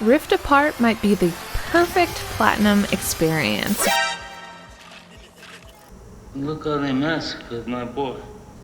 Rift Apart might be the perfect Platinum experience. Look how they mess with my boy.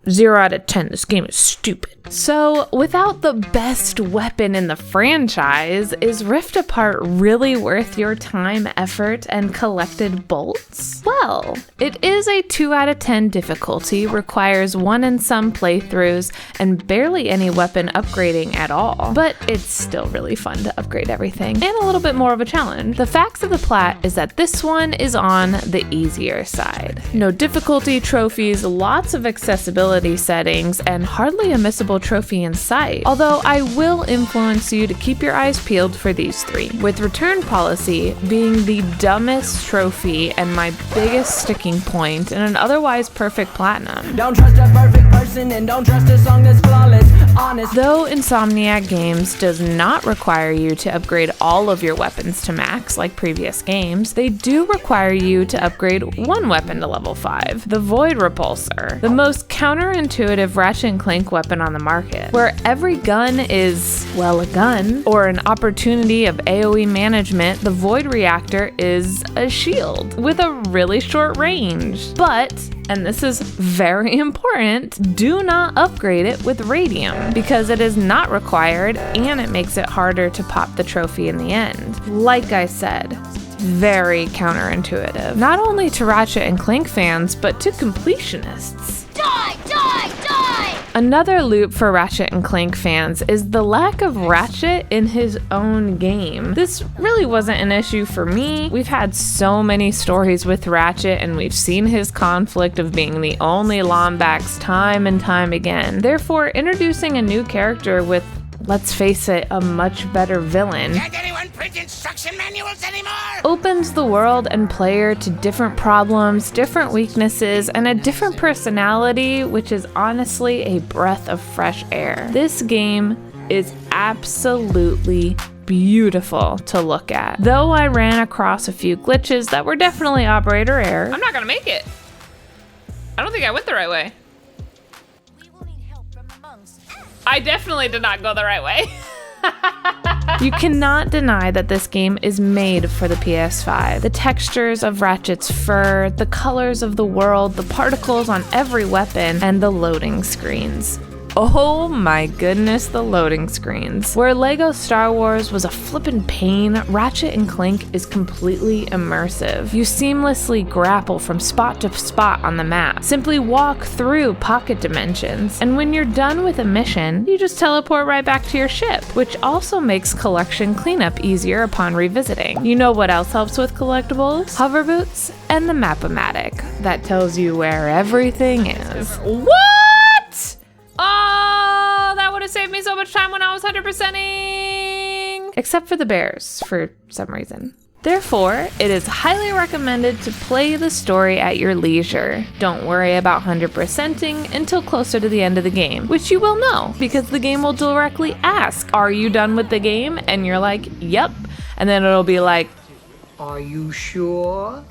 0 out of 10, this game is stupid. So, without the best weapon in the franchise, is Rift Apart really worth your time, effort, and collected bolts? Well, it is a 2 out of 10 difficulty, requires 1 in some playthroughs, and barely any weapon upgrading at all. But it's still really fun to upgrade everything, and a little bit more of a challenge. The facts of the plat is that this one is on the easier side. No difficulty trophies, lots of accessibility settings, and hardly a missable trophy in sight. Although I will influence you to keep your eyes peeled for these 3, with return policy being the dumbest trophy and my biggest sticking point in an otherwise perfect Platinum. Don't trust a perfect person and don't trust a song that's flawless. Honest. Though Insomniac Games does not require you to upgrade all of your weapons to max like previous games, they do require you to upgrade one weapon to level 5, the Void Repulsor, the most counterintuitive Ratchet and Clank weapon on the market, where every gun is, well, a gun, or an opportunity of AoE management. The Void Reactor is a shield with a really short range. But, and this is very important, do not upgrade it with Radium, because it is not required and it makes it harder to pop the trophy in the end. Like I said, very counterintuitive. Not only to Ratchet and Clank fans, but to completionists. Die! Die! Die! Another loop for Ratchet and Clank fans is the lack of Ratchet in his own game. This really wasn't an issue for me. We've had so many stories with Ratchet and we've seen his conflict of being the only Lombax time and time again. Therefore, introducing a new character with, let's face it, a much better villain Can't anyone print instruction manuals anymore? opens the world and player to different problems, different weaknesses, and a different personality, which is honestly a breath of fresh air. This game is absolutely beautiful to look at. Though I ran across a few glitches that were definitely operator error. I'm not gonna make it. I don't think I went the right way. We will need help from the monks. I definitely did not go the right way. You cannot deny that this game is made for the PS5. The textures of Ratchet's fur, the colors of the world, the particles on every weapon, and the loading screens. Oh my goodness, the loading screens. Where Lego Star Wars was a flippin' pain, Ratchet and Clank is completely immersive. You seamlessly grapple from spot to spot on the map. Simply walk through pocket dimensions. And when you're done with a mission, you just teleport right back to your ship, which also makes collection cleanup easier upon revisiting. You know what else helps with collectibles? Hover boots and the Map-O-Matic that tells you where everything is. What? Oh, that would have saved me so much time when I was 100%ing! Except for the bears, for some reason. Therefore, it is highly recommended to play the story at your leisure. Don't worry about 100%ing until closer to the end of the game, which you will know, because the game will directly ask, are you done with the game? And you're like, yep. And then it'll be like, Are you sure?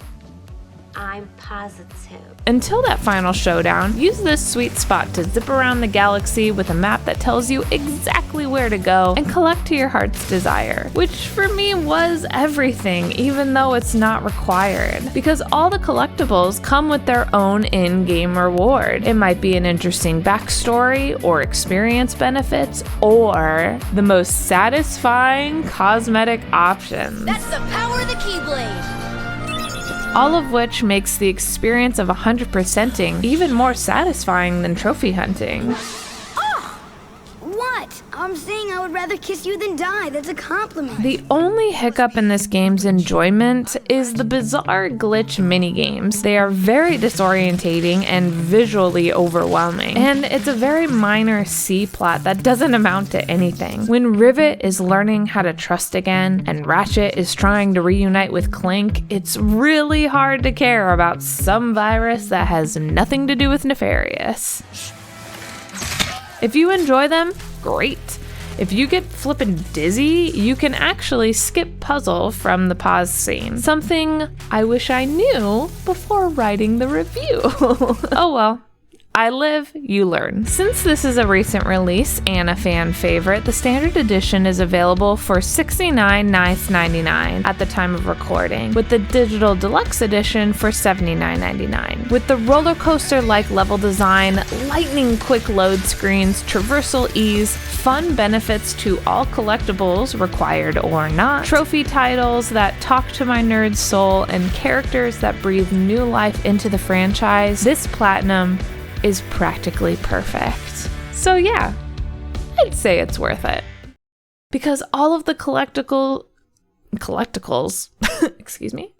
I'm positive. until that final showdown, use this sweet spot to zip around the galaxy with a map that tells you exactly where to go and collect to your heart's desire. Which for me was everything, even though it's not required. Because all the collectibles come with their own in-game reward. It might be an interesting backstory or experience benefits, or the most satisfying cosmetic options. That's the power of the Keyblade! All of which makes the experience of 100%ing even more satisfying than trophy hunting. What? I'm saying I would rather kiss you than die. That's a compliment. The only hiccup in this game's enjoyment is the bizarre glitch minigames. They are very disorientating and visually overwhelming. And it's a very minor C-plot that doesn't amount to anything. When Rivet is learning how to trust again, and Ratchet is trying to reunite with Clank, it's really hard to care about some virus that has nothing to do with Nefarious. If you enjoy them, great. If you get flippin' dizzy, you can actually skip puzzle from the pause scene. Something I wish I knew before writing the review. Oh well, I live, you learn. Since this is a recent release and a fan favorite, the standard edition is available for $69.99 at the time of recording, with the digital deluxe edition for $79.99. With the roller coaster-like level design, lightning quick load screens, traversal ease, fun benefits to all collectibles, required or not, trophy titles that talk to my nerd soul, and characters that breathe new life into the franchise, this Platinum is practically perfect. So yeah, I'd say it's worth it. Because all of the collectibles, excuse me,